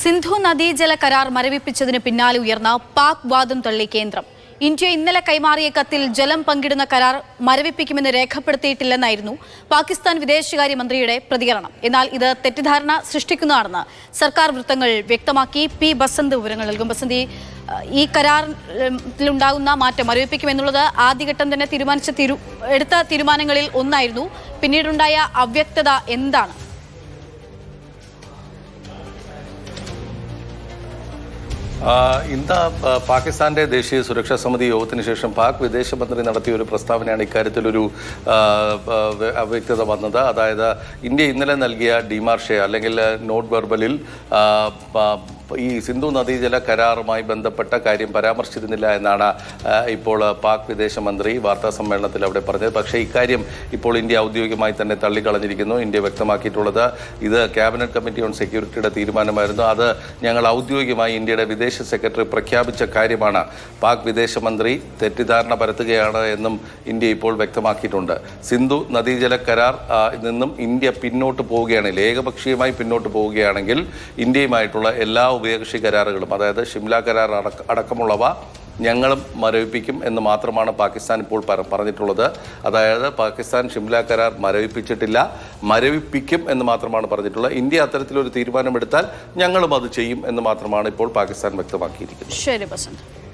സിന്ധു നദീജല കരാർ മരവിപ്പിച്ചതിന് പിന്നാലെ ഉയർന്ന പാക് വാദം തള്ളി കേന്ദ്രം. ഇന്ത്യ ഇന്നലെ കൈമാറിയ കത്തിൽ ജലം പങ്കിടുന്ന കരാർ മരവിപ്പിക്കുമെന്ന് രേഖപ്പെടുത്തിയിട്ടില്ലെന്നായിരുന്നു പാകിസ്ഥാൻ വിദേശകാര്യമന്ത്രിയുടെ പ്രതികരണം. എന്നാൽ ഇത് തെറ്റിദ്ധാരണ സൃഷ്ടിക്കുന്നതാണെന്ന് സർക്കാർ വൃത്തങ്ങൾ വ്യക്തമാക്കി. പി ബസന്ത് വിവരങ്ങൾ നൽകും. ബസന്തി, ഈ കരാറിലുണ്ടാകുന്ന മാറ്റം മരവിപ്പിക്കുമെന്നുള്ളത് ആദ്യഘട്ടം തന്നെ എടുത്ത തീരുമാനങ്ങളിൽ ഒന്നായിരുന്നു. പിന്നീടുണ്ടായ അവ്യക്തത എന്താണ്? ഇന്ന് പാകിസ്ഥാന്റെ ദേശീയ സുരക്ഷാ സമിതി യോഗത്തിന് ശേഷം പാക് വിദേശമന്ത്രി നടത്തിയ ഒരു പ്രസ്താവനയാണ് ഇക്കാര്യത്തിലൊരു അവ്യക്തത വന്നത്. അതായത് ഇന്ത്യ ഇന്നലെ നൽകിയ ഡിമാർഷെ അല്ലെങ്കിൽ നോട്ട് വെർബലിൽ ഈ സിന്ധു നദീജല കരാറുമായി ബന്ധപ്പെട്ട കാര്യം പരാമർശിച്ചിരുന്നില്ല എന്നാണ് ഇപ്പോൾ പാക് വിദേശമന്ത്രി വാർത്താ സമ്മേളനത്തിൽ അവിടെ പറഞ്ഞത്. പക്ഷേ ഇക്കാര്യം ഇപ്പോൾ ഇന്ത്യ ഔദ്യോഗികമായി തന്നെ തള്ളിക്കളഞ്ഞിരിക്കുന്നു. ഇന്ത്യ വ്യക്തമാക്കിയിട്ടുള്ളത് ഇത് ക്യാബിനറ്റ് കമ്മിറ്റി ഓൺ സെക്യൂരിറ്റിയുടെ തീരുമാനമായിരുന്നു. അത് ഞങ്ങൾ ഔദ്യോഗികമായി ഇന്ത്യയുടെ വിദേശ സെക്രട്ടറി പ്രഖ്യാപിച്ച കാര്യമാണ്. പാക് വിദേശമന്ത്രി തെറ്റിദ്ധാരണ പരത്തുകയാണ് എന്നും ഇന്ത്യ ഇപ്പോൾ വ്യക്തമാക്കിയിട്ടുണ്ട്. സിന്ധു നദീജല കരാർ നിന്നും ഇന്ത്യ പിന്നോട്ട് പോവുകയാണെങ്കിൽ, ഏകപക്ഷീയമായി പിന്നോട്ട് പോവുകയാണെങ്കിൽ ഇന്ത്യയുമായിട്ടുള്ള എല്ലാ ഉഭയകക്ഷി കരാറുകളും, അതായത് ഷിംല കരാർ അടക്കമുള്ളവ ഞങ്ങളും മരവിപ്പിക്കും എന്ന് മാത്രമാണ് പാകിസ്ഥാൻ ഇപ്പോൾ പറഞ്ഞിട്ടുള്ളത്. അതായത് പാകിസ്ഥാൻ ഷിംല കരാർ മരവിപ്പിച്ചിട്ടില്ല, മരവിപ്പിക്കും എന്ന് മാത്രമാണ് പറഞ്ഞിട്ടുള്ളത്. ഇന്ത്യ അത്തരത്തിലൊരു തീരുമാനമെടുത്താൽ ഞങ്ങളും അത് ചെയ്യും എന്ന് മാത്രമാണ് ഇപ്പോൾ പാകിസ്ഥാൻ വ്യക്തമാക്കിയിരിക്കുന്നത്. ശരി ബസന്ത്.